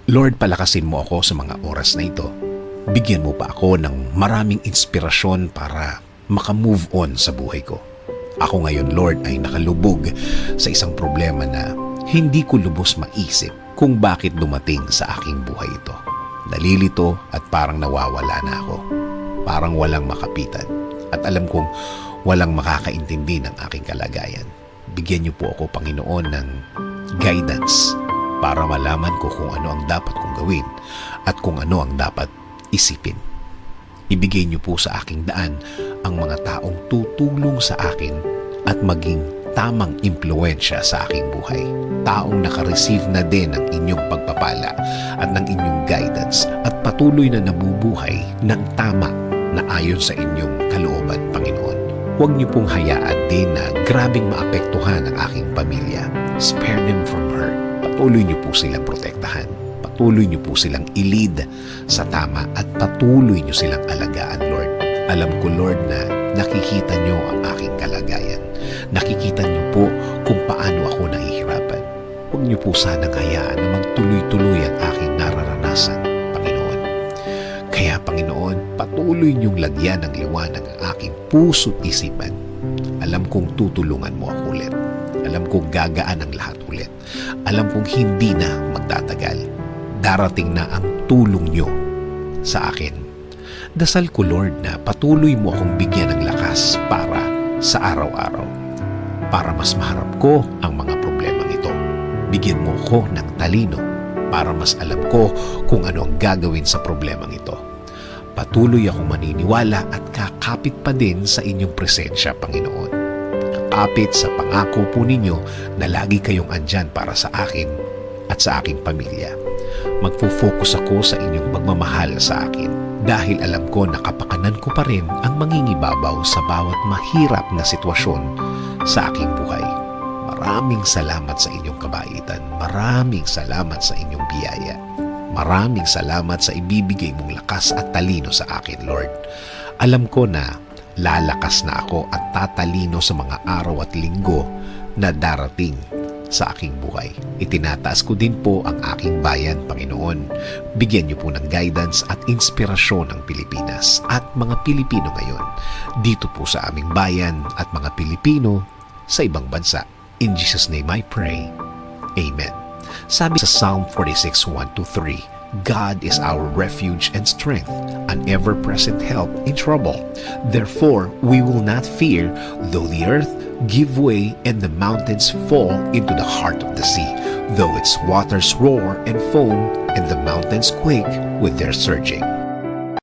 Lord, palakasin mo ako sa mga oras na ito. Bigyan mo pa ako ng maraming inspirasyon para makamove on sa buhay ko. Ako ngayon, Lord, ay nakalubog sa isang problema na hindi ko lubos maisip kung bakit dumating sa aking buhay ito. Nalilito at parang nawawala na ako. Parang walang makapitan. At alam kong walang makakaintindi ng aking kalagayan. Bigyan niyo po ako, Panginoon, ng guidance para malaman ko kung ano ang dapat kong gawin at kung ano ang dapat isipin. Ibigay niyo po sa aking daan ang mga taong tutulong sa akin at maging tamang impluensya sa aking buhay. Taong nakareceive na din ng inyong pagpapala at ng inyong guidance at patuloy na nabubuhay ng tama na ayon sa inyong kalooban, Panginoon. Huwag niyo pong hayaan din na grabing maapektuhan ang aking pamilya. Spare them from hurt. Patuloy niyo po silang protektahan. Patuloy niyo po silang i-lead sa tama at patuloy niyo silang alagaan, Lord. Alam ko, Lord, na nakikita niyo ang aking kalagayan. Nakikita niyo po kung paano ako nahihirapan. Huwag niyo po sanang hayaan na magtuloy-tuloy ang aking nararanasan, Panginoon. Kaya, Panginoon, patuloy niyong lagyan ng liwanag ang aking puso't isipan. Alam kong tutulungan mo ako ulit. Alam kong gagaan ang lahat ulit. Alam kong hindi na magtatagal. Darating na ang tulong niyo sa akin. Dasal ko, Lord, na patuloy mo akong bigyan ng lakas para sa araw-araw. Para mas maharap ko ang mga problemang ito. Bigyan mo ko ng talino para mas alam ko kung ano ang gagawin sa problemang ito. Patuloy akong maniniwala at kakapit pa din sa inyong presensya, Panginoon. Kakapit sa pangako po ninyo na lagi kayong andyan para sa akin at sa aking pamilya. Magpo-focus ako sa inyong pagmamahal sa akin dahil alam ko na kapakanan ko pa rin ang mangingibabaw sa bawat mahirap na sitwasyon sa aking buhay. Maraming salamat sa inyong kabaitan. Maraming salamat sa inyong biyaya. Maraming salamat sa ibibigay mong lakas at talino sa akin, Lord. Alam ko na lalakas na ako at tatalino sa mga araw at linggo na darating sa aking buhay. Itinataas ko din po ang aking bayan, Panginoon. Bigyan niyo po ng guidance at inspirasyon ang Pilipinas at mga Pilipino ngayon dito po sa aming bayan at mga Pilipino sa ibang bansa. In Jesus' name I pray. Amen. Sabi sa Psalm 46:1-3, God is our refuge and strength, an ever-present help in trouble. Therefore, we will not fear, though the earth give way and the mountains fall into the heart of the sea, though its waters roar and foam and the mountains quake with their surging.